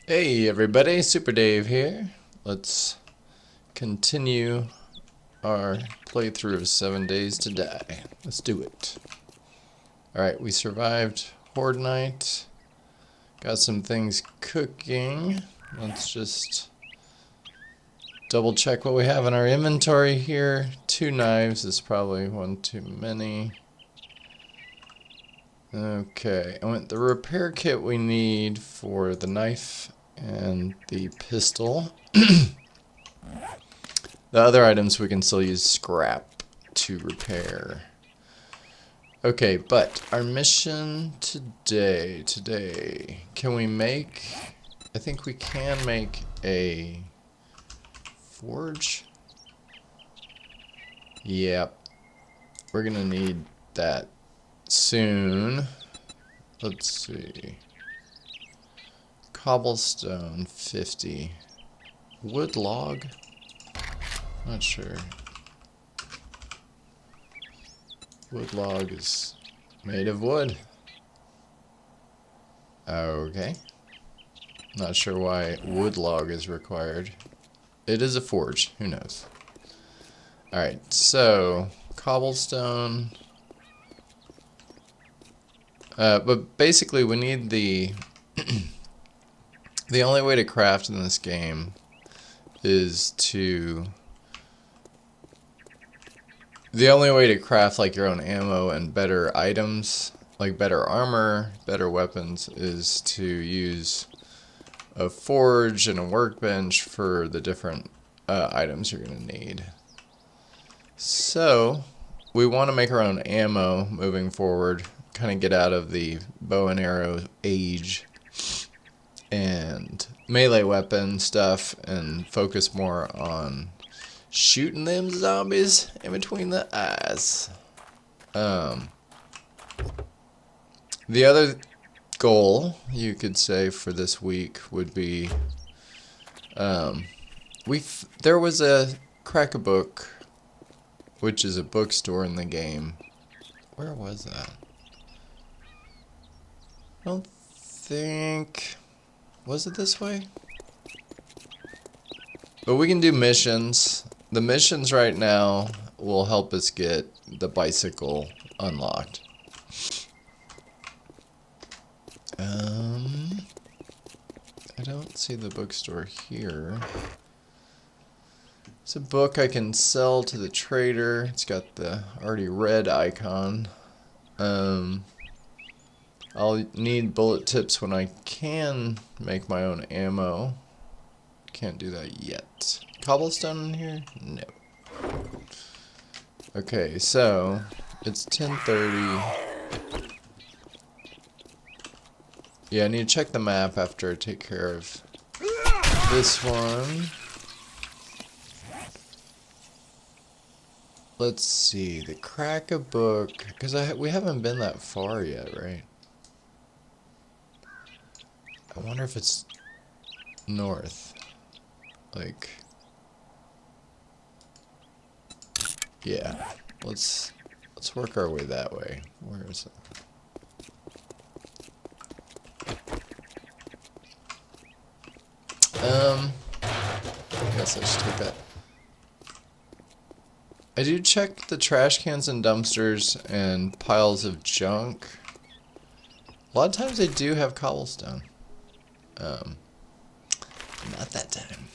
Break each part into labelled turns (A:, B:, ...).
A: Hey everybody, SuperDave here. Let's continue our playthrough of 7 Days to Die. Let's do it. Alright, we survived Horde Night. Got some things cooking. Let's just double check what we have in our inventory here. 2 knives is probably one too many. Okay, and the repair kit we need for the knife and the pistol. The other items we can still use scrap to repair. Okay, but our mission today, can we make, I think we can make a forge? Yep, we're gonna need that soon. Let's see. Cobblestone 50. Wood log? Not sure. Wood log is made of wood. Okay. Not sure why wood log is required. It is a forge. Who knows? Alright, so cobblestone. But basically we need the the only way to craft in this game is to craft like your own ammo and better items, like better armor, better weapons, is to use a forge and a workbench for the different items you're gonna need. So we want to make our own ammo moving forward, kind of get out of the bow and arrow age and melee weapon stuff and focus more on shooting them zombies in between the eyes. The other goal, you could say, for this week would be, there was a Crack-A-Book, which is a bookstore in the game. Where was that? I don't think... Was it this way? But we can do missions. The missions right now will help us get the bicycle unlocked. I don't see the bookstore here. It's a book I can sell to the trader. It's got the already red icon. I'll need bullet tips when I can make my own ammo. Can't do that yet. Cobblestone in here? No. Okay, so it's 10:30. Yeah, I need to check the map after I take care of this one. Let's see, the Crack-A-Book, because we haven't been that far yet, right? I wonder if it's north. Like, yeah, let's work our way that way. Where is it? I guess I should take that. I do check the trash cans and dumpsters and piles of junk. A lot of times they do have cobblestone. Not that time.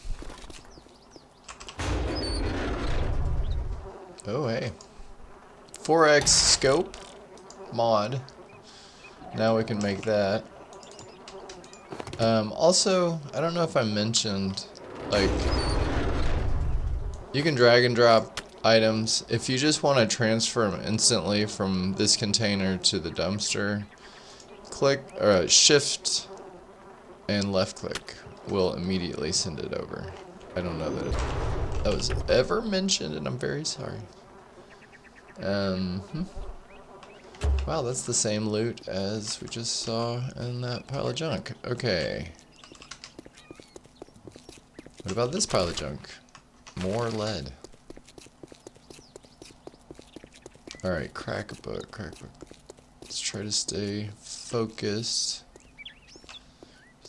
A: Oh, hey. 4x scope mod. Now we can make that. Also, I don't know if I mentioned, like, you can drag and drop items. If you just want to transfer them instantly from this container to the dumpster, click shift and left click will immediately send it over. I don't know that that was ever mentioned, and I'm very sorry. Wow, that's the same loot as we just saw in that pile of junk. Okay. What about this pile of junk? More lead. Alright, Crack-A-Book. Let's try to stay focused.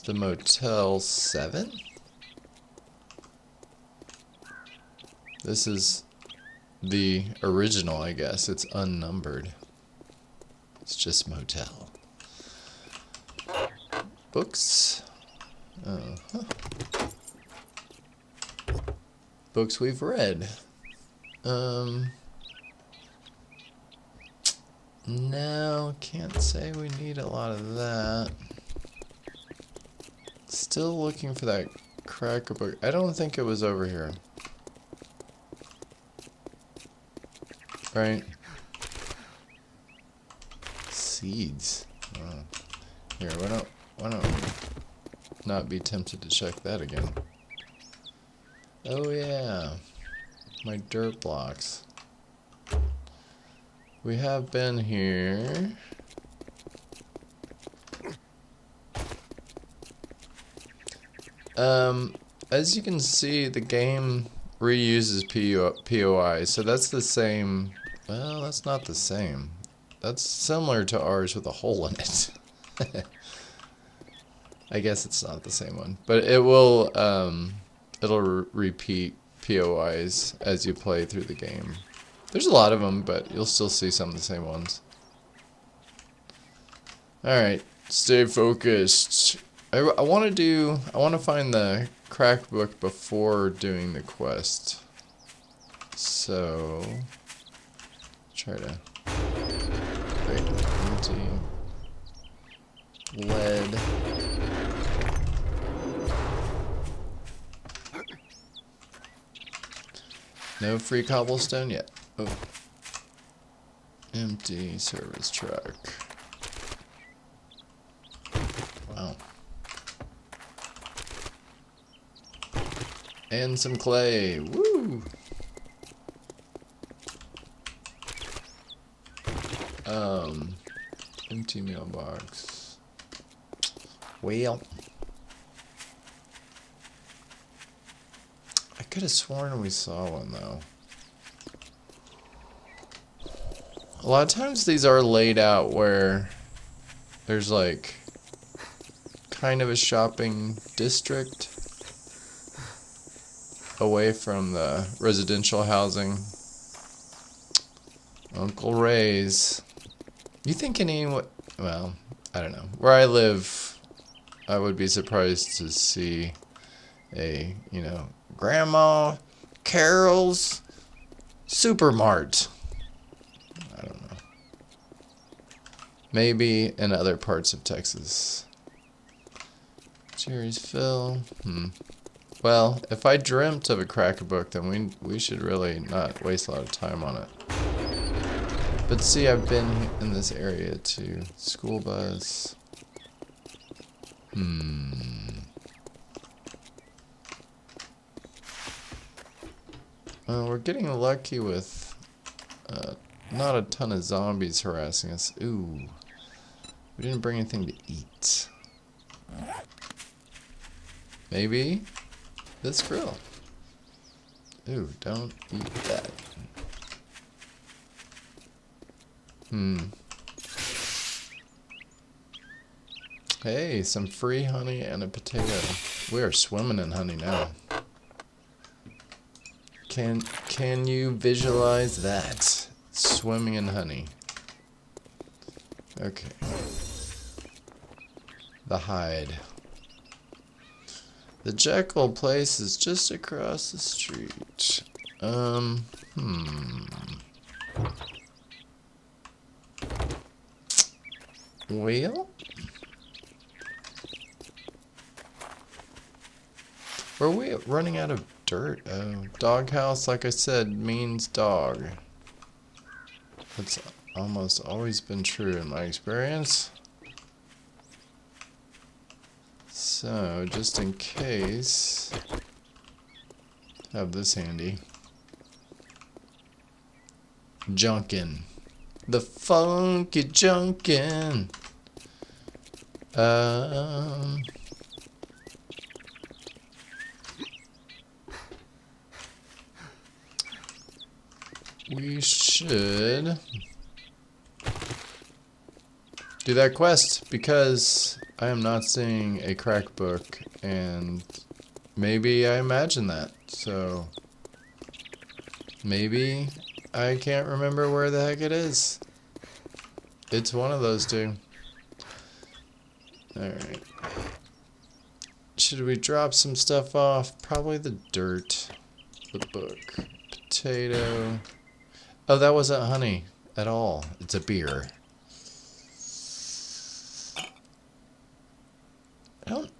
A: the Motel 7? This is the original, I guess. It's unnumbered. It's just motel. Books. Oh, huh. Books we've read. No, can't say we need a lot of that. Still looking for that cracker book. I don't think it was over here. Right? Seeds. Oh. Here, why don't we not be tempted to check that again? Oh yeah, my dirt blocks. We have been here. As you can see, the game reuses POI, so that's the same. Well, that's not the same. That's similar to ours with a hole in it. I guess it's not the same one, but it will. It'll repeat POIs as you play through the game. There's a lot of them, but you'll still see some of the same ones. Alright, stay focused. I want to find the crack book before doing the quest. So, try to create empty lead. No free cobblestone yet. Oh. Empty service truck. Wow. And some clay. Woo! Empty mailbox. Well. I could have sworn we saw one though. A lot of times these are laid out where there's like kind of a shopping district away from the residential housing. Uncle Ray's. You think anyone, well, I don't know. Where I live, I would be surprised to see a, Grandma Carol's Supermart. I don't know. Maybe in other parts of Texas. Jerry's Fill. Well, if I dreamt of a cracker book, then we should really not waste a lot of time on it. But see, I've been in this area too. School bus. We're getting lucky with not a ton of zombies harassing us. Ooh. We didn't bring anything to eat. Maybe this grill. Ooh, don't eat that. Hey, some free honey and a potato. We are swimming in honey now. Can you visualize that? Swimming in honey. Okay. The hide. The Jekyll place is just across the street. Well? Were we running out of dirt? Oh, doghouse, like I said, means dog. That's almost always been true in my experience. So, just in case, have this handy. Junkin'. The funky junkin'. We should do that quest because I am not seeing a crack book, and maybe I imagine that, so maybe I can't remember where the heck it is. It's one of those two. Alright. Should we drop some stuff off? Probably the dirt. The book. Potato. Oh, that wasn't honey at all. It's a beer. I don't...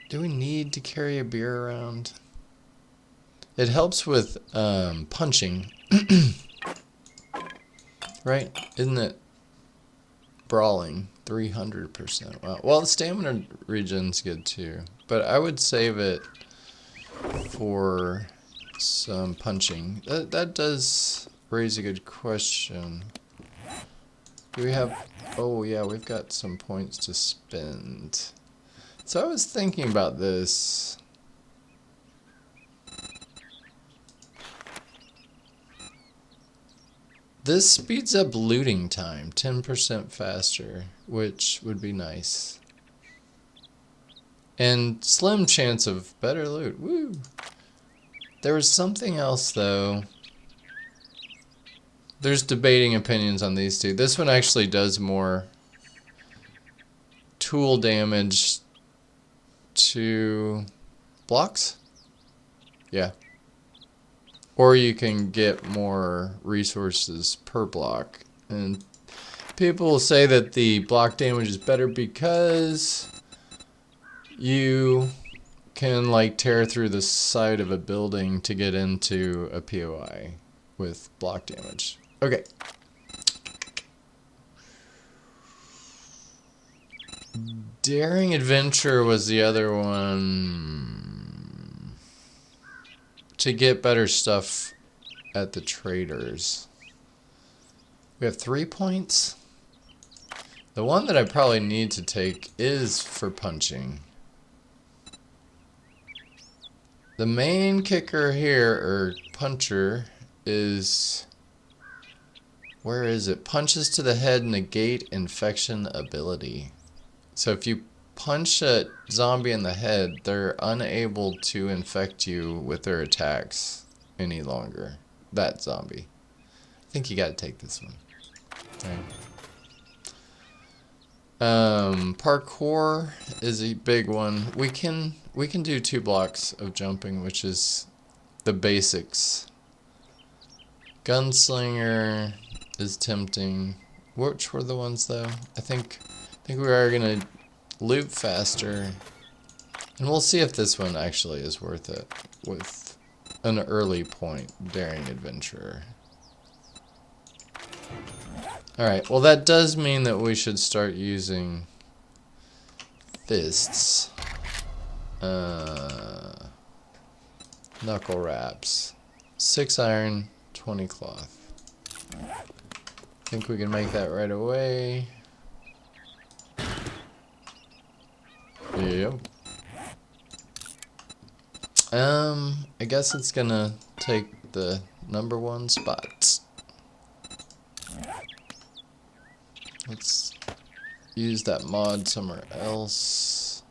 A: Do we need to carry a beer around? It helps with punching. Right? Isn't it? Brawling. 300%. Wow. Well, the stamina regen's good too. But I would save it for some punching. That does raise a good question. Do we have... Oh yeah, we've got some points to spend. So I was thinking about this. This speeds up looting time 10% faster, which would be nice. And slim chance of better loot. Woo! There was something else though. There's debating opinions on these two. This one actually does more tool damage to blocks? Yeah. Or you can get more resources per block. And people will say that the block damage is better because you can like tear through the side of a building to get into a POI with block damage. Okay. Daring Adventure was the other one. To get better stuff at the traders. We have 3 points. The one that I probably need to take is for punching. The main kicker here, or puncher, is... Where is it? Punches to the head negate infection ability. So if you punch a zombie in the head, they're unable to infect you with their attacks any longer. That zombie. I think you gotta take this one. Right. Parkour is a big one. We can do 2 blocks of jumping, which is the basics. Gunslinger is tempting. Which were the ones though? I think we are gonna loot faster, and we'll see if this one actually is worth it with an early point. Daring Adventurer. Alright, well that does mean that we should start using fists. Knuckle wraps. 6 iron, 20 cloth. Think we can make that right away. Yep. I guess it's gonna take the #1 spot. Let's use that mod somewhere else.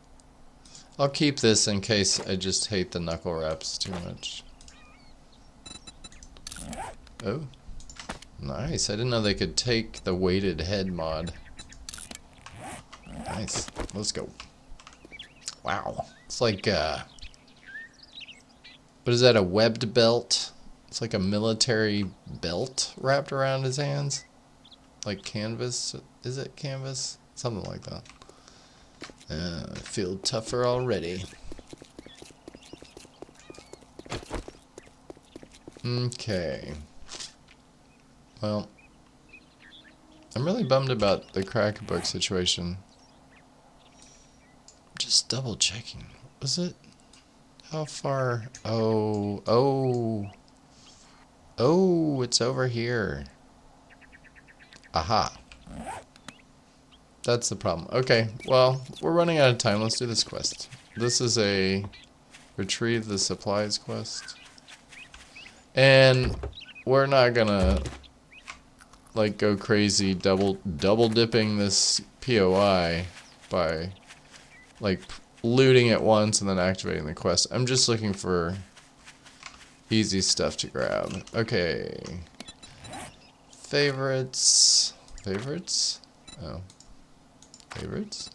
A: I'll keep this in case I just hate the knuckle wraps too much. Oh. Nice. I didn't know they could take the weighted head mod. Nice. Let's go. Wow. It's like, what is that, a webbed belt? It's like a military belt wrapped around his hands. Like canvas. Is it canvas? Something like that. I feel tougher already. Okay. Well, I'm really bummed about the crack book situation. Just double checking. Was it? How far? Oh, it's over here. Aha. That's the problem. Okay, well, we're running out of time. Let's do this quest. This is a retrieve the supplies quest. And we're not gonna like go crazy double dipping this POI by like looting it once and then activating the quest. I'm just looking for easy stuff to grab. Okay. Favorites. Favorites? Oh. Favorites?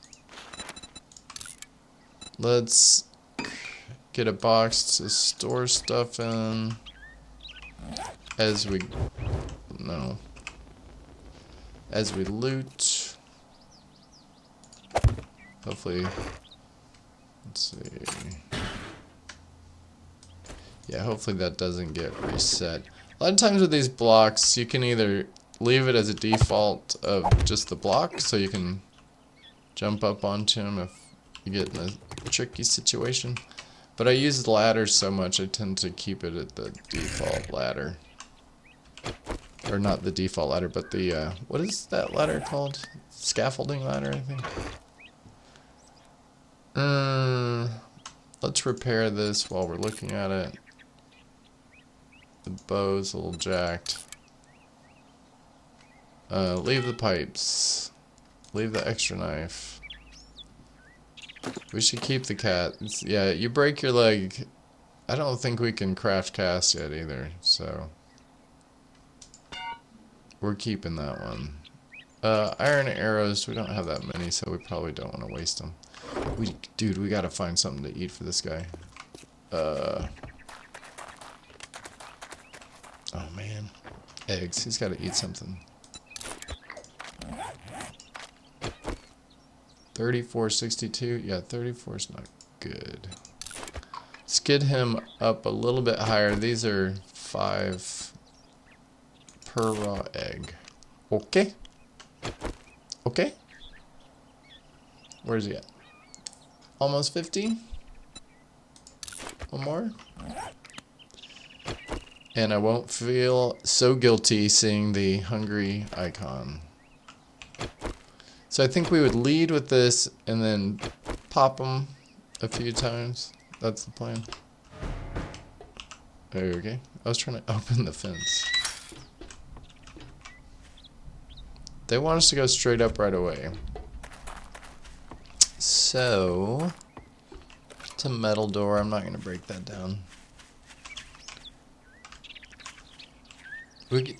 A: Let's get a box to store stuff in as we loot. Hopefully, let's see. Yeah, hopefully that doesn't get reset. A lot of times with these blocks, you can either leave it as a default of just the block, so you can jump up onto them if you get in a tricky situation. But I use the ladders so much, I tend to keep it at the default ladder. Or not the default ladder, but the, what is that ladder called? Scaffolding ladder, I think. Let's repair this while we're looking at it. The bow's a little jacked. Leave the pipes. Leave the extra knife. We should keep the cat. Yeah, you break your leg. I don't think we can craft cast yet either, so we're keeping that one. Iron arrows, we don't have that many, so we probably don't want to waste them. Dude, we gotta find something to eat for this guy. Oh man. Eggs, he's gotta eat something. 34.62, yeah, 34 is not good. Let's get him up a little bit higher. These are 5 per raw egg. Okay. Okay. Where's he at? Almost 50. One more. And I won't feel so guilty seeing the hungry icon. So I think we would lead with this and then pop them a few times. That's the plan. Okay. I was trying to open the fence. They want us to go straight up right away. So, it's a metal door. I'm not going to break that down.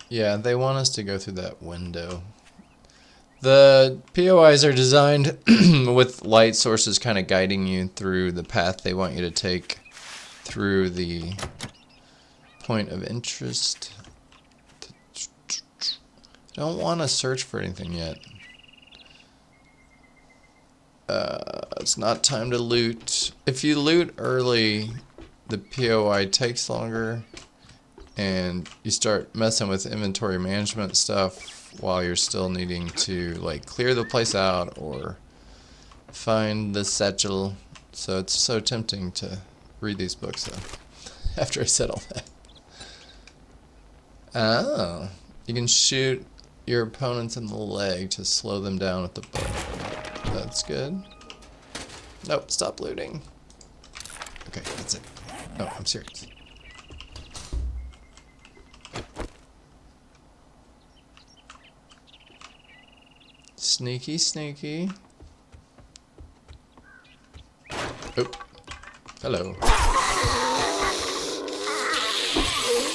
A: Yeah, they want us to go through that window. The POIs are designed with light sources kind of guiding you through the path they want you to take through the point of interest. Don't want to search for anything yet. It's not time to loot. If you loot early, the POI takes longer, and you start messing with inventory management stuff while you're still needing to like clear the place out or find the satchel. So it's so tempting to read these books though. After I said all that. Oh, you can shoot your opponents in the leg to slow them down with the bow. That's good. Nope, stop looting. Okay, that's it. No, I'm serious. Sneaky, sneaky. Oh, hello.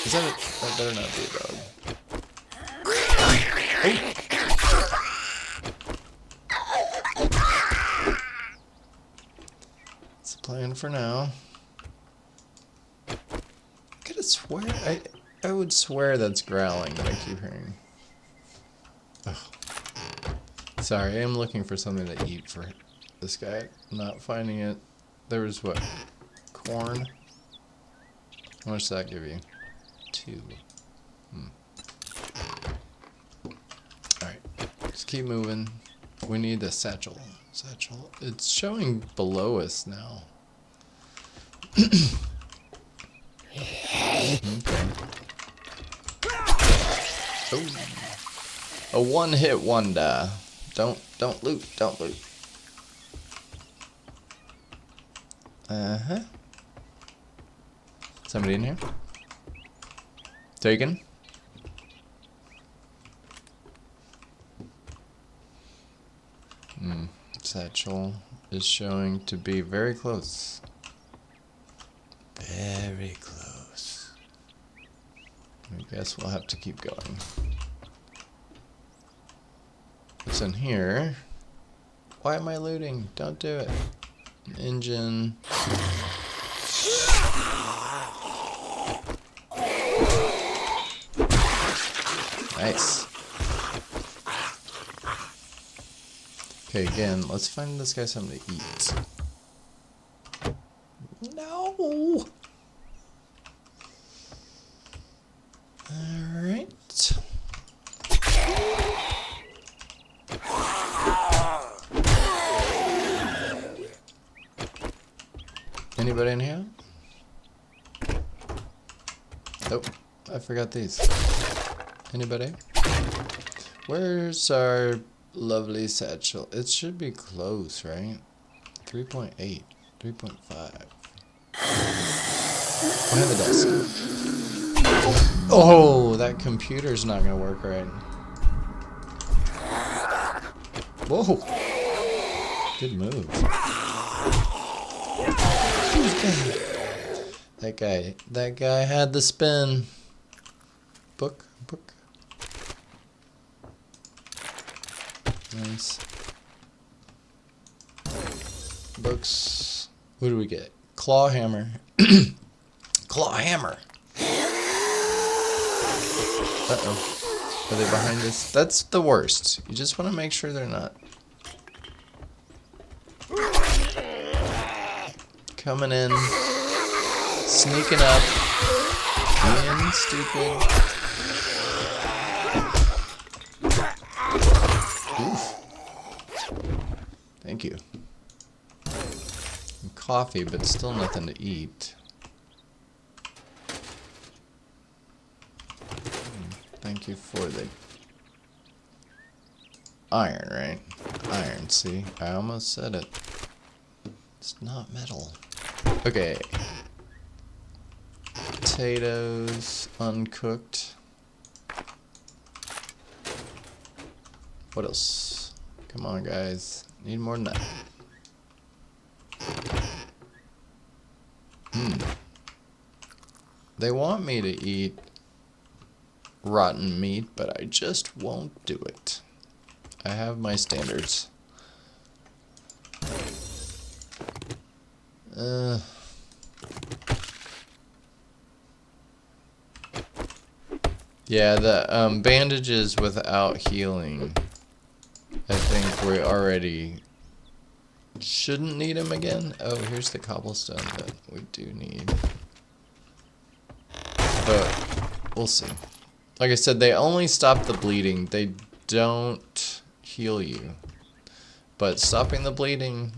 A: Is that a... That better not be a dog. Oh. It's a plan for now. I could swear... I would swear that's growling that I keep hearing. Ugh. Sorry, I am looking for something to eat for this guy. I'm not finding it. There was what? Corn? How much does that give you? 2. Alright, let's keep moving. We need a satchel. Satchel. It's showing below us now. Okay. Oh. A one-hit wonder. Don't loot. Don't loot. Uh-huh. Somebody in here? Taken? satchel is showing to be very close. Very close. I guess we'll have to keep going. What's in here? Why am I looting? Don't do it. Engine. Nice. Okay, again, let's find this guy something to eat. No! Alright. Anybody in here? Oh, I forgot these. Anybody? Where's our lovely satchel? It should be close, right? 3.8, 3.5. Behind the desk. Oh, that computer's not gonna work right. Whoa. Good move. That guy had the spin. Book. Nice. Books. What do we get? Claw hammer. Claw hammer. Uh-oh. Are they behind us? That's the worst. You just want to make sure they're not. Coming in. Sneaking up. Being stupid. Oof. Thank you. And coffee, but still nothing to eat. Thank you for the iron, right? Iron, see? I almost said it. It's not metal. Okay. Potatoes, uncooked. What else? Come on, guys. Need more than that. They want me to eat rotten meat, but I just won't do it. I have my standards. Yeah, the bandages without healing. I think we already shouldn't need them again. Oh, here's the cobblestone that we do need. But we'll see. Like I said, they only stop the bleeding. They don't heal you. But stopping the bleeding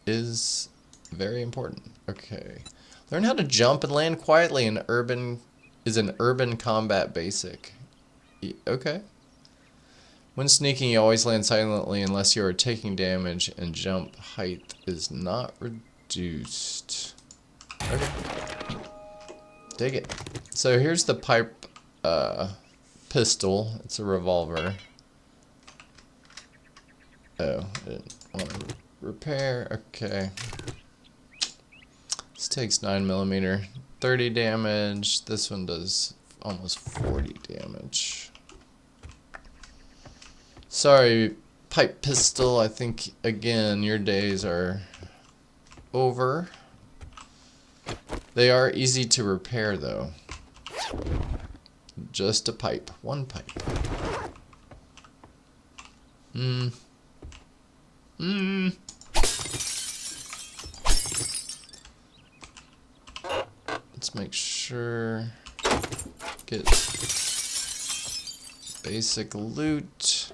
A: is very important. Okay. Learn how to jump and land quietly in urban is an urban combat basic. Okay. When sneaking, you always land silently unless you are taking damage, and jump height is not reduced. Okay. Dig it. So here's the pipe pistol. It's a revolver. Oh, I didn't want to repair. Okay. This takes 9mm. 30 damage. This one does almost 40 damage. Sorry, pipe pistol. I think, again, your days are over. They are easy to repair, though. Just a pipe. One pipe. Let's make sure. Get basic loot.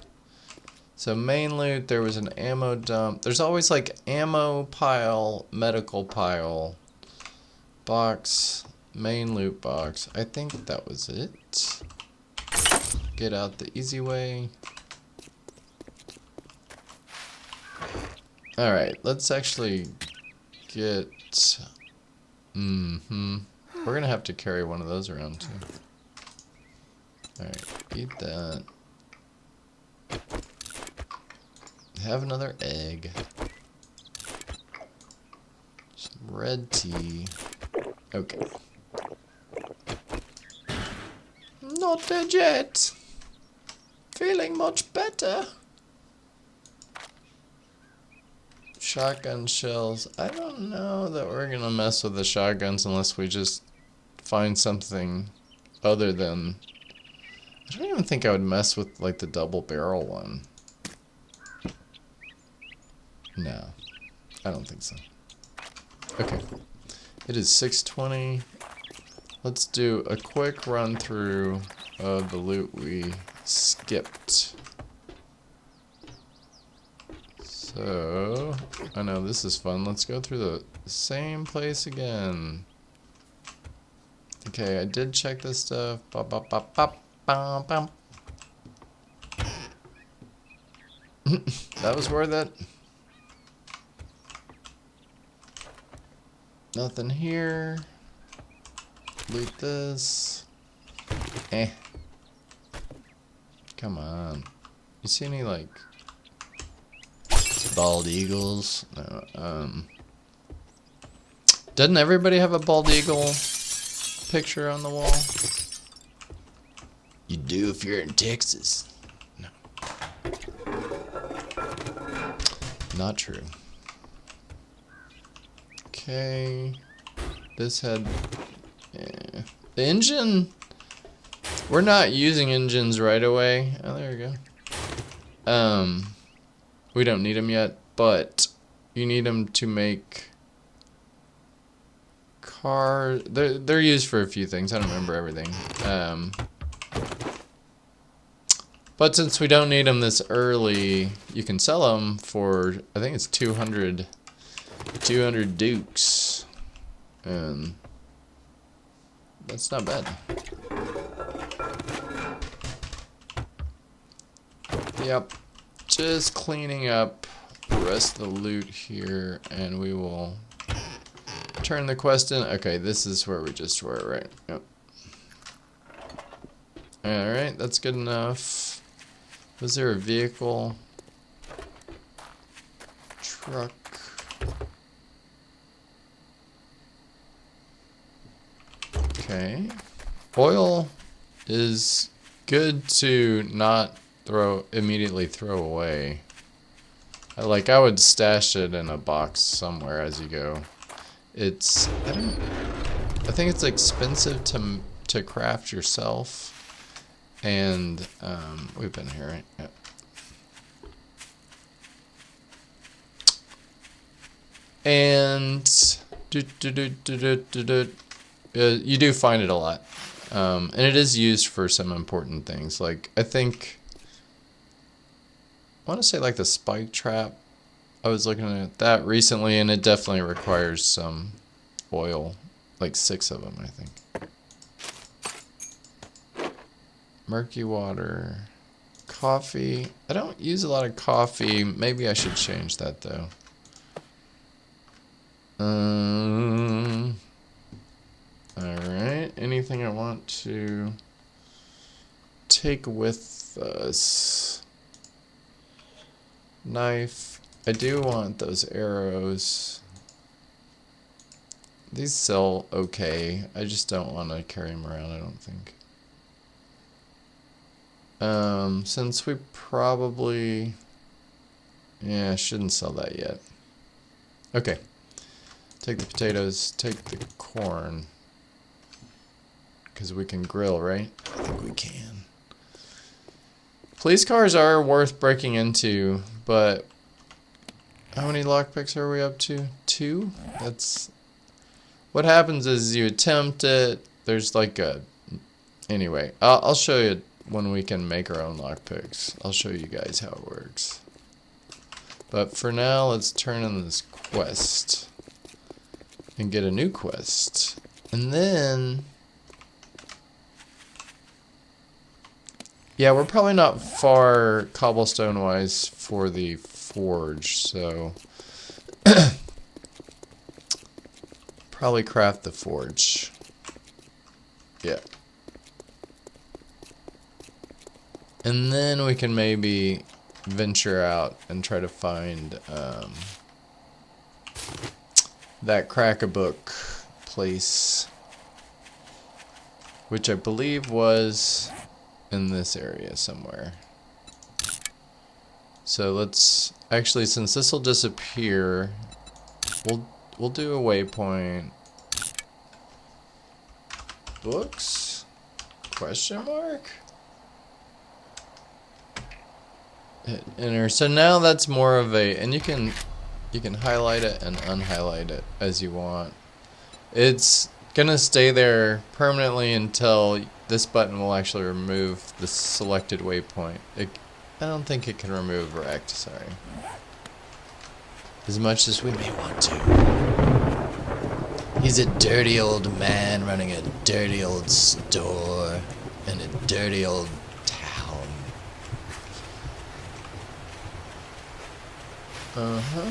A: So main loot, there was an ammo dump. There's always like ammo pile, medical pile, box, main loot box. I think that was it. Get out the easy way. Alright, let's actually get... We're gonna have to carry one of those around too. Alright, eat that. Have another egg. red tea. Okay. Not dead yet. Feeling much better. Shotgun shells. I don't know that we're gonna mess with the shotguns unless we just find something other than... I don't even think I would mess with like the double barrel one. No, I don't think so. Okay, it is 6:20. Let's do a quick run through of the loot we skipped. So, I know this is fun. Let's go through the same place again. Okay, I did check this stuff. Bop, bop, bop, bop, bop, bop. That was worth it. Nothing here. Loot this. Eh. Come on. You see any, like, bald eagles? No. Doesn't everybody have a bald eagle picture on the wall? You do if you're in Texas. No. Not true. Okay. This had... Yeah. The engine... We're not using engines right away. Oh, there we go. We don't need them yet, but you need them to make cars. They're used for a few things. I don't remember everything. But since we don't need them this early, you can sell them for, I think it's 200 dukes. And that's not bad. Yep. Just cleaning up the rest of the loot here, and we will turn the quest in. Okay, this is where we just were, right? Yep. Alright, that's good enough. Was there a vehicle? Truck. Okay. Oil is good to not immediately throw away. I would stash it in a box somewhere as you go. I think it's expensive to craft yourself, and we've been here, right? Yep. And you do find it a lot, and it is used for some important things. Like I want to say like the spike trap. I was looking at that recently, and it definitely requires some oil, like 6 of them, I think. Murky water, coffee. I don't use a lot of coffee. Maybe I should change that though. Alright, anything I want to take with us? Knife. I do want those arrows. These sell okay. I just don't want to carry them around, I don't think. Since we probably... Yeah, I shouldn't sell that yet. Okay. Take the potatoes, take the corn. Because we can grill, right? I think we can. Police cars are worth breaking into, but how many lockpicks are we up to? 2? That's... What happens is you attempt it, there's like a... Anyway, I'll show you when we can make our own lockpicks. I'll show you guys how it works. But for now, let's turn in this quest and get a new quest. And then... Yeah, we're probably not far cobblestone-wise for the forge, so... probably craft the forge. Yeah. And then we can maybe venture out and try to find that crack-a-book place, which I believe was in this area somewhere. So let's actually, since this will disappear, we'll do a waypoint. Books? Question mark? Hit enter. So now that's more of a, and you can highlight it and unhighlight it as you want. It's gonna stay there permanently until this button will actually remove the selected waypoint. I don't think it can remove rect, sorry. As much as we may want to. He's a dirty old man running a dirty old store in a dirty old town. Uh-huh.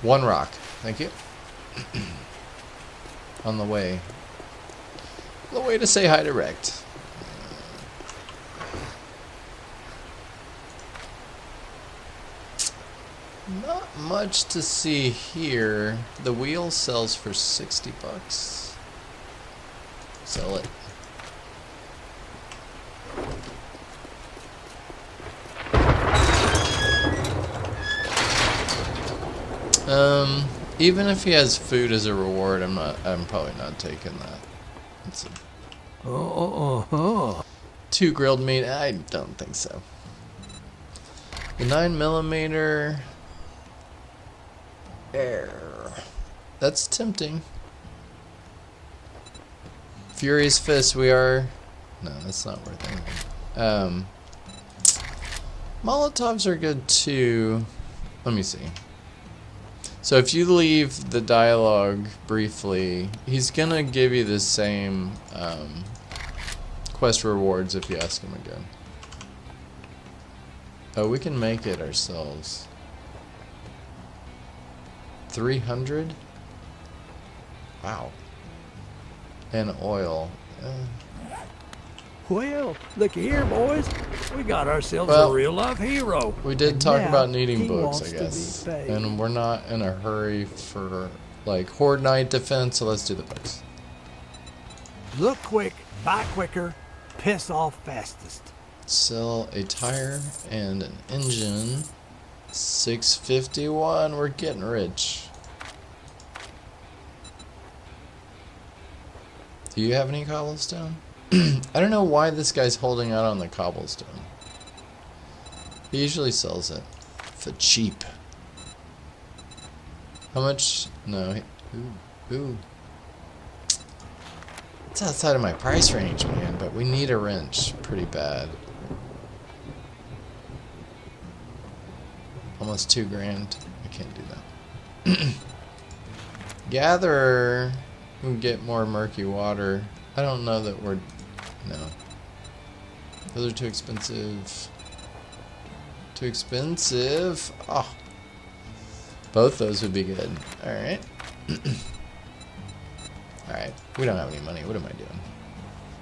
A: One rock. Thank you. On the way. The way to say hi to Rect. Not much to see here. The wheel sells for 60 bucks. Sell it. Even if he has food as a reward, I'm probably not taking that. Let's see. 2 grilled meat, I don't think so. The 9mm air. That's tempting. Furious Fist, we are... No, that's not worth anything. Molotovs are good too. Let me see. So if you leave the dialogue briefly, he's gonna give you the same quest rewards if you ask him again. Oh, we can make it ourselves. 300? Wow. And oil.
B: Well, look here, boys. We got ourselves a real-life hero.
A: We did talk about needing books, I guess. And we're not in a hurry for, like, Horde Night defense, so let's do the books.
B: Look quick, buy quicker, piss off fastest.
A: Sell a tire and an engine. 651, we're getting rich. Do you have any cobblestone? I don't know why this guy's holding out on the cobblestone. He usually sells it for cheap. How much? No. Ooh. It's outside of my price range, man, but we need a wrench pretty bad. Almost 2 grand. I can't do that. Gatherer. We can get more murky water. I don't know that we're... No. Those are too expensive. Too expensive. Oh. Both those would be good. Alright. Alright. We don't have any money. What am I doing?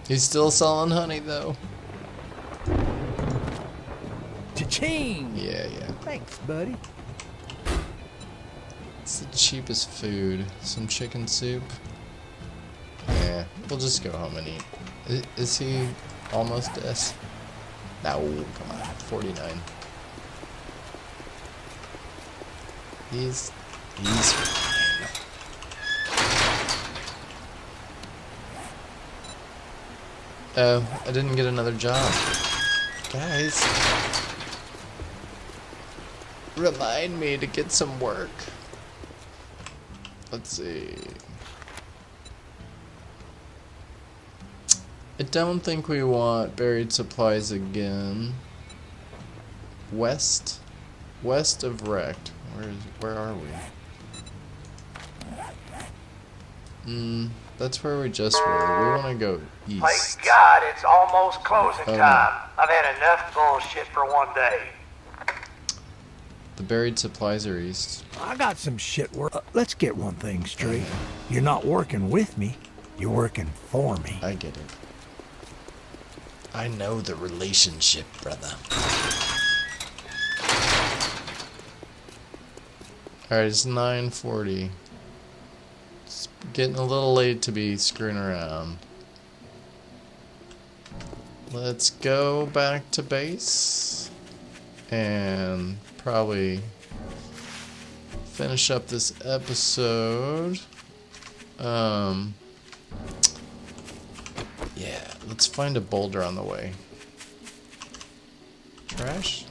A: He's still selling honey, though.
B: Cha-ching!
A: Yeah.
B: Thanks, buddy.
A: It's the cheapest food. Some chicken soup. Yeah, we'll just go home and eat. Is he almost dead? No, come on. 49. He's fine. Oh, I didn't get another job. Guys. Remind me to get some work. Let's see. I don't think we want buried supplies again. West of Wrecked. Where are we? That's where we just were. We want to go east.
C: Thank God it's almost closing time. I've had enough bullshit for one day.
A: The buried supplies are east.
B: I got some shit work. Let's get one thing straight. You're not working with me. You're working for me.
A: I get it. I know the relationship, brother. Alright, it's 9:40. It's getting a little late to be screwing around. Let's go back to base and probably finish up this episode. Yeah, let's find a boulder on the way. Trash?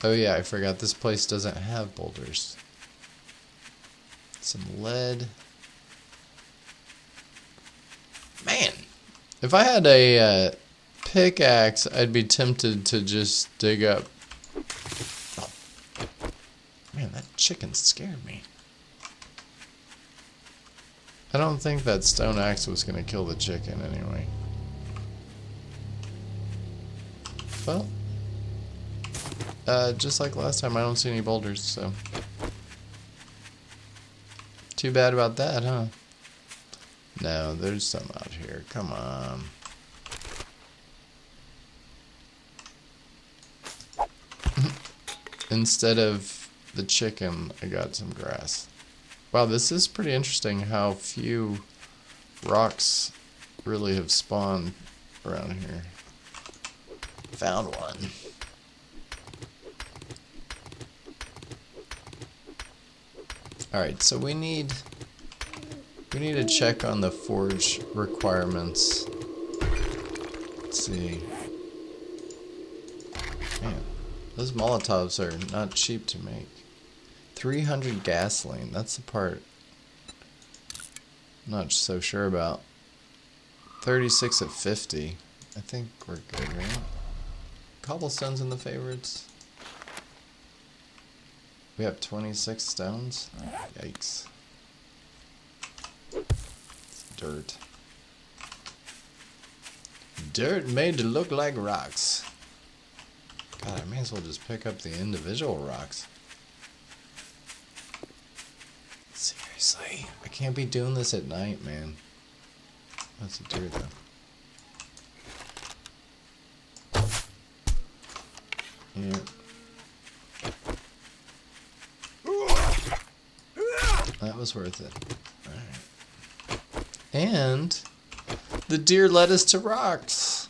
A: Oh yeah, I forgot this place doesn't have boulders. Some lead. Man, if I had a pickaxe, I'd be tempted to just dig up. Oh. Man, that chicken scared me. I don't think that stone axe was gonna kill the chicken anyway. Well, just like last time, I don't see any boulders, so. Too bad about that, huh? No, there's some out here. Come on. Instead of the chicken, I got some grass. Wow, this is pretty interesting how few rocks really have spawned around here. Found one. Alright, so we need to check on the forge requirements. Let's see. Man, those Molotovs are not cheap to make. 300 gasoline, that's the part I'm not so sure about. 36 at 50. I think we're good, right? Cobblestone's in the favorites. We have 26 stones? Yikes. It's dirt. Dirt made to look like rocks. God, I may as well just pick up the individual rocks. Seriously, I can't be doing this at night, man. That's a deer, though. Yeah. That was worth it. Alright. And the deer led us to rocks.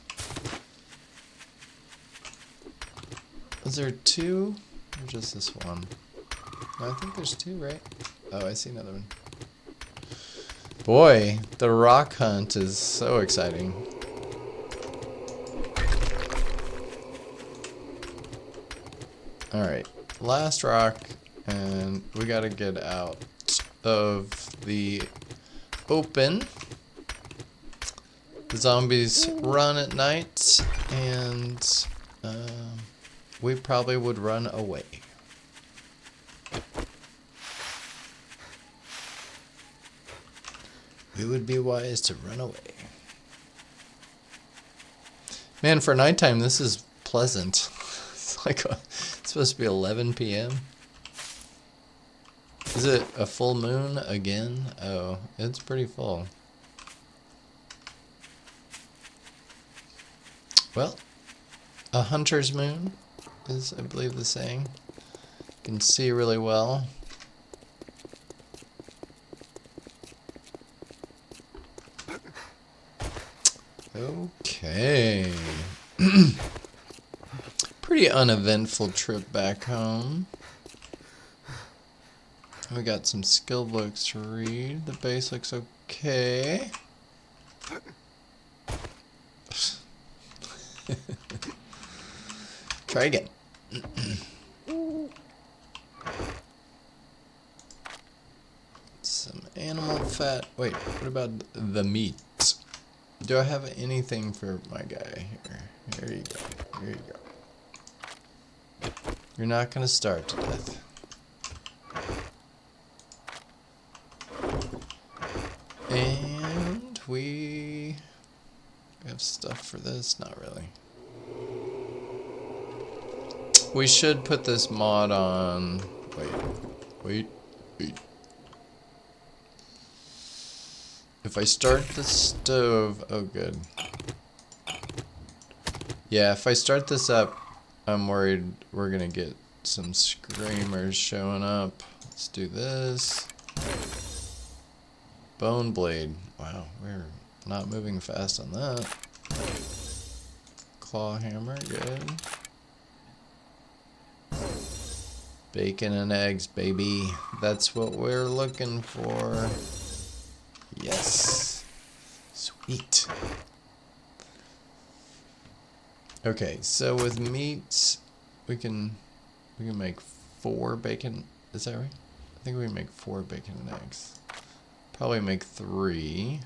A: Was there two? Or just this one? No, I think there's two, right? Oh, I see another one. Boy, the rock hunt is so exciting. Alright, last rock, and we gotta get out of the open. The zombies run at night, and we probably would run away. It would be wise to run away. Man, for nighttime, this is pleasant. It's like it's supposed to be 11 p.m. Is it a full moon again? Oh, it's pretty full. Well, a hunter's moon is, I believe, the saying. You can see really well. Okay. Pretty uneventful trip back home. We got some skill books to read. The base looks okay. Try again. Some animal fat. Wait, what about the meat? Do I have anything for my guy here? Here you go. Here you go. You're not gonna starve to death. And we have stuff for this? Not really. We should put this mod on. Wait. If I start the stove, oh good. Yeah, if I start this up, I'm worried we're gonna get some screamers showing up. Let's do this. Bone blade. Wow, we're not moving fast on that. Claw hammer, good. Bacon and eggs, baby. That's what we're looking for. Yes. Sweet. Okay, so with meat, we can make 4 bacon. Is that right? I think we can make 4 bacon and eggs. Probably make 3.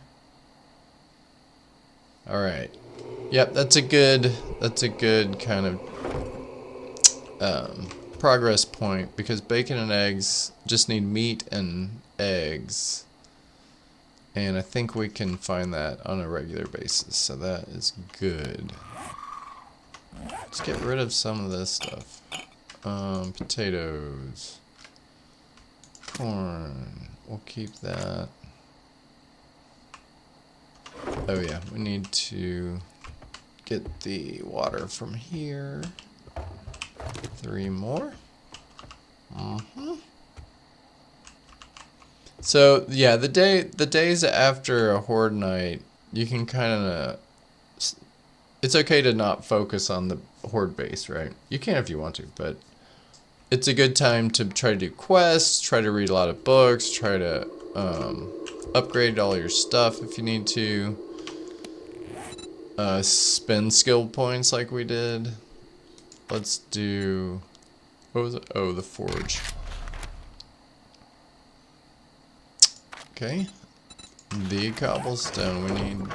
A: All right. Yep, that's a good kind of progress point, because bacon and eggs just need meat and eggs. And I think we can find that on a regular basis, so that is good. Let's get rid of some of this stuff. Potatoes. Corn. We'll keep that. Oh yeah, we need to get the water from here. 3 more. So yeah, the days after a horde night, you can kind of. It's okay to not focus on the horde base, right? You can if you want to, but it's a good time to try to do quests, try to read a lot of books, try to upgrade all your stuff if you need to. Spend skill points like we did. Let's do. What was it? Oh, the forge. Okay. The cobblestone. We need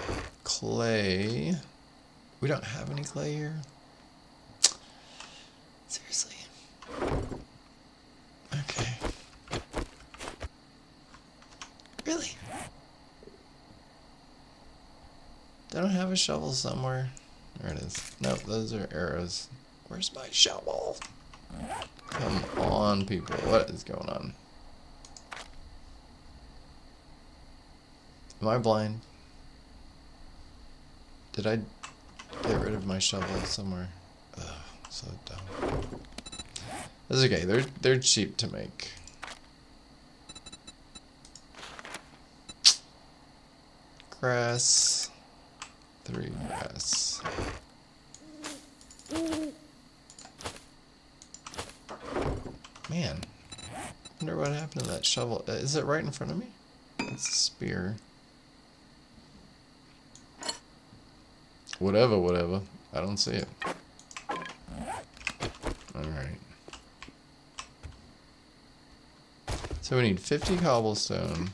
A: clay. We don't have any clay here. Seriously. Okay. Really? They don't have a shovel somewhere. There it is. Nope, those are arrows. Where's my shovel? Come on, people. What is going on? Am I blind? Did I get rid of my shovel somewhere? Ugh, so dumb. That's okay. They're cheap to make. Grass. 3 grass. Man, I wonder what happened to that shovel. Is it right in front of me? That's a spear. Whatever. I don't see it. Alright. So we need 50 cobblestone.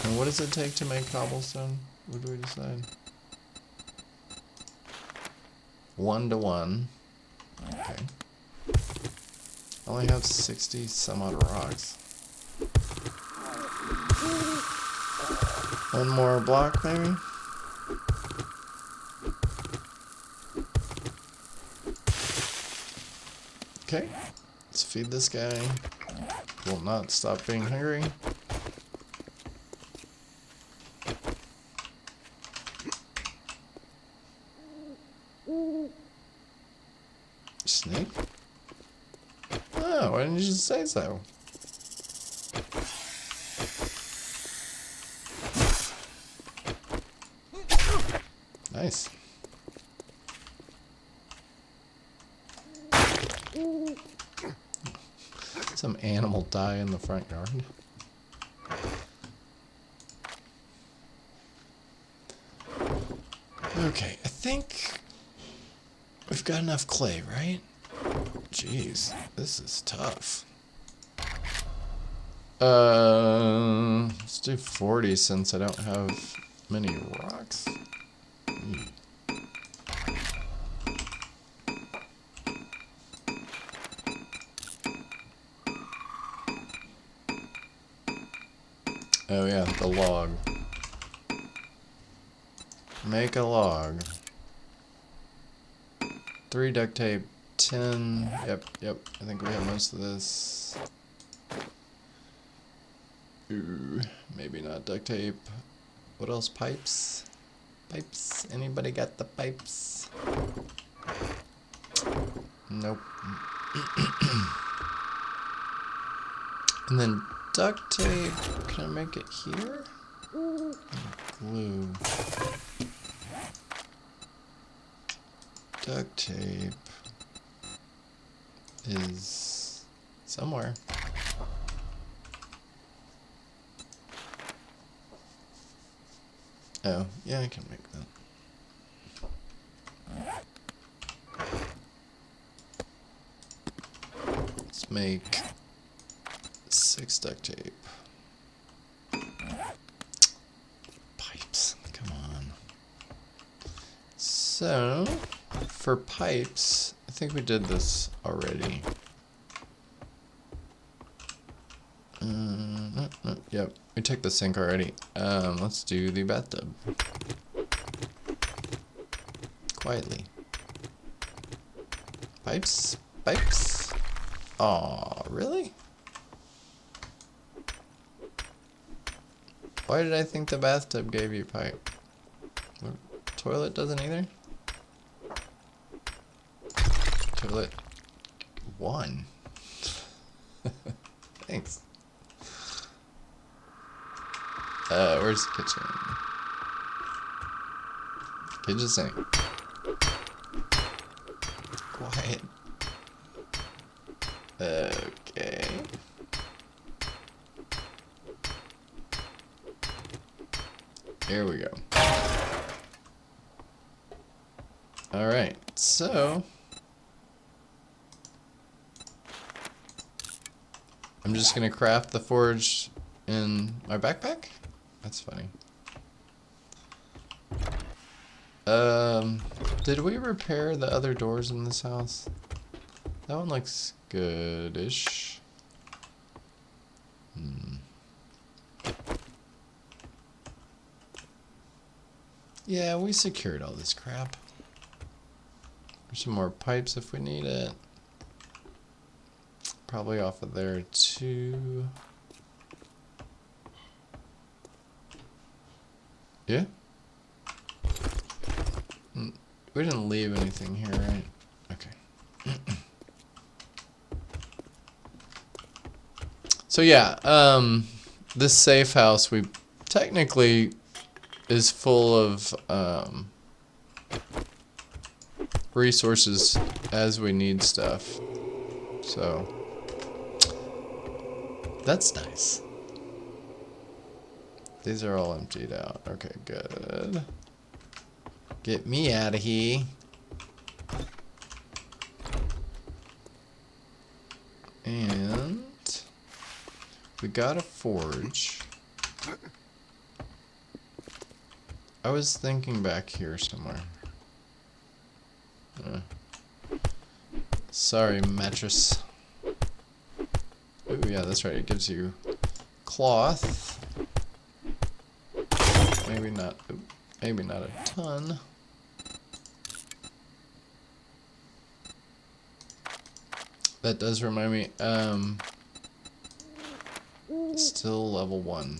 A: And what does it take to make cobblestone? What do we decide? 1 to 1. Okay. I only have 60 some odd rocks. 1 more block, maybe? Okay. Let's feed this guy. Will not stop being hungry. Snake? Oh, why didn't you just say so? Nice. Some animal die in the front yard. Okay, I think we've got enough clay, right? Jeez, this is tough. Let's do 40 since I don't have many rocks. Oh yeah, the log. Make a log. 3 duct tape, 10. Yep. I think we have most of this. Ooh, maybe not duct tape. What else? Pipes? Pipes? Anybody got the pipes? Nope. And then duct tape. Can I make it here? Glue. Duct tape is somewhere. Oh, yeah, I can make that. Let's make 6 duct tape. Pipes, come on. So, for pipes, I think we did this already. Yep, we took the sink already. Let's do the bathtub. Quietly. Pipes? Pipes? Aw, really? Why did I think the bathtub gave you pipe? Toilet doesn't either? Toilet 1. Thanks. Where's the kitchen? Kitchen sink. Quiet. Okay. Here we go. Alright, so I'm just gonna craft the forge in my backpack? That's funny. Did we repair the other doors in this house? That one looks good-ish. Yeah, we secured all this crap. There's some more pipes if we need it. Probably off of there too. Yeah? We didn't leave anything here, right? Okay. So yeah, this safe house we technically is full of resources as we need stuff. So that's nice. These are all emptied out. Okay, good. Get me out of here. And we got a forge. I was thinking back here somewhere. Sorry, mattress. Ooh, yeah, that's right. It gives you cloth. Maybe not. Maybe not a ton. That does remind me. Still level 1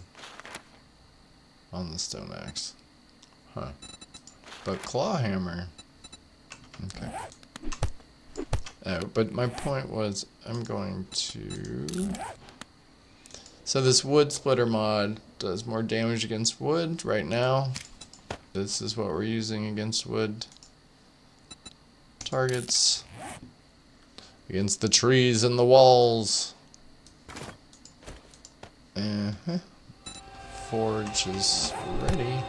A: on the stone axe. Huh. But claw hammer. Okay. Oh, but my point was I'm going to... So this wood splitter mod does more damage against wood right now. This is what we're using against wood targets. Against the trees and the walls. Forge is ready.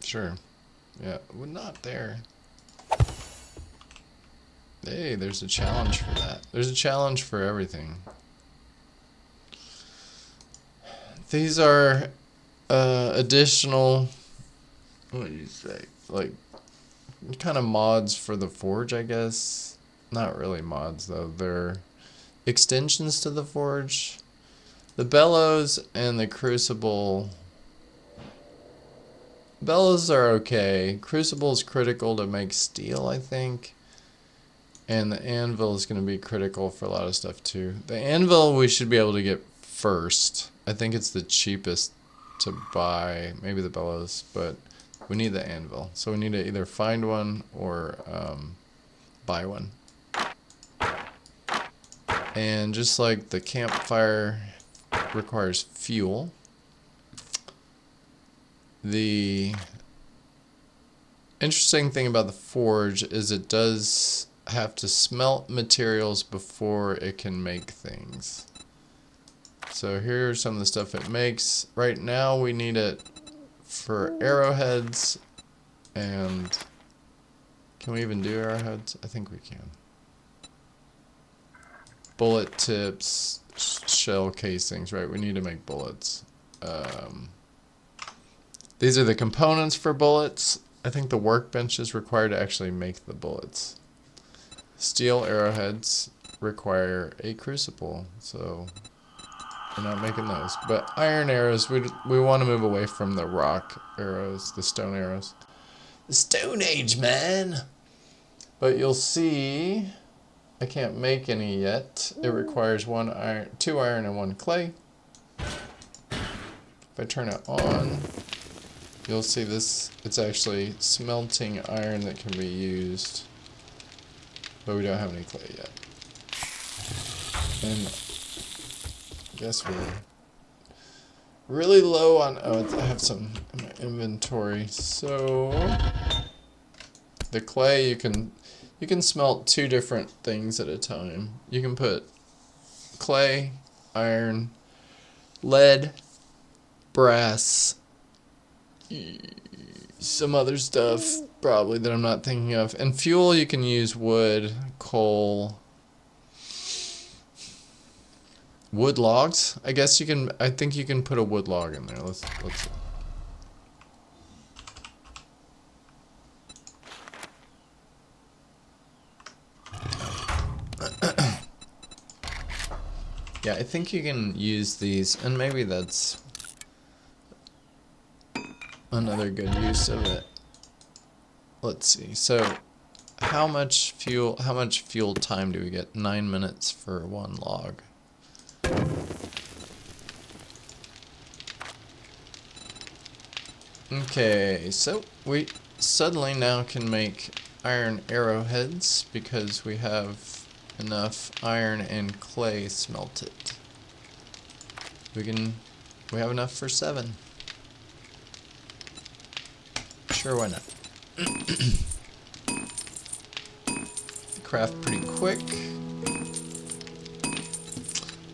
A: Sure. Yeah, we're not there. Hey, there's a challenge for that. There's a challenge for everything. These are additional, what do you say, like kind of mods for the forge, I guess. Not really mods though, they're extensions to the forge. The bellows and the crucible bellows are okay. Crucible is critical to make steel, I think. And the anvil is going to be critical for a lot of stuff too. The anvil we should be able to get first. I think it's the cheapest to buy. Maybe the bellows, but we need the anvil. So we need to either find one or buy one. And just like the campfire requires fuel, the interesting thing about the forge is it does have to smelt materials before it can make things. So here's some of the stuff it makes. Right now we need it for arrowheads, and can we even do arrowheads? I think we can. Bullet tips, shell casings, right? We need to make bullets. These are the components for bullets. I think the workbench is required to actually make the bullets. Steel arrowheads require a crucible, so we're not making those. But iron arrows, we want to move away from the rock arrows, the stone arrows. The Stone Age, man! But you'll see, I can't make any yet. It requires 2 iron and 1 clay. If I turn it on, you'll see this, it's actually smelting iron that can be used. But we don't have any clay yet. And I guess we're really low on, I have some in my inventory. So the clay, you can smelt 2 different things at a time. You can put clay, iron, lead, brass, some other stuff probably that I'm not thinking of. And fuel, you can use wood, coal, wood logs. I guess you can, I think you can put a wood log in there. Let's see. Yeah, I think you can use these, and maybe that's another good use of it. Let's see. So, how much fuel time do we get? 9 minutes for 1 log. Okay, so we suddenly now can make iron arrowheads because we have enough iron and clay smelted. We have enough for 7. Sure, why not? Craft pretty quick.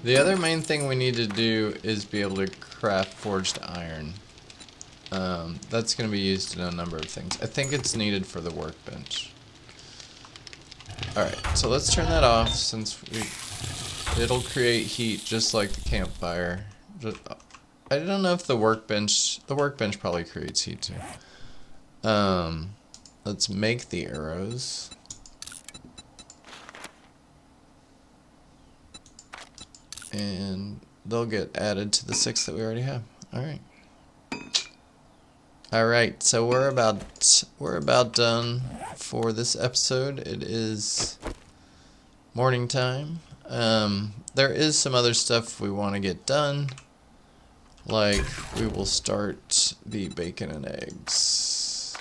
A: The other main thing we need to do is be able to craft forged iron. That's going to be used in a number of things. I think it's needed for the workbench. Alright, so let's turn that off since it'll create heat just like the campfire. I don't know if the workbench probably creates heat too. Let's make the arrows. And they'll get added to the 6 that we already have. Alright. Alright, so we're about done for this episode. It is morning time. There is some other stuff we want to get done. Like, we will start the bacon and eggs.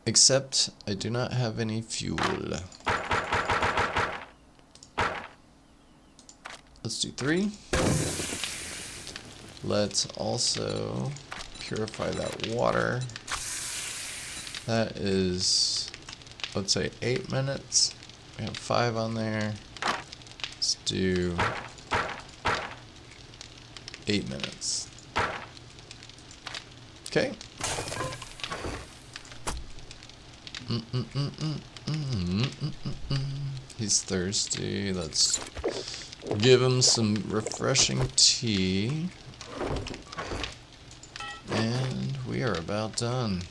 A: Except, I do not have any fuel. Let's do 3. Let's also purify that water. That is, let's say 8 minutes. We have 5 on there. Let's do 8 minutes. Okay. He's thirsty. Let's give him some refreshing tea. And we are about done.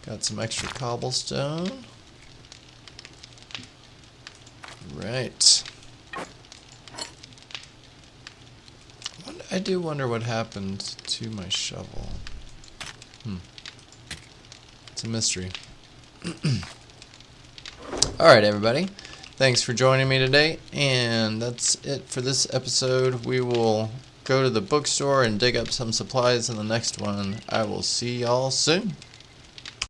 A: Got some extra cobblestone. Right. I do wonder what happened to my shovel. It's a mystery. Alright, everybody. Thanks for joining me today. And that's it for this episode. We will go to the bookstore and dig up some supplies in the next one. I will see y'all soon.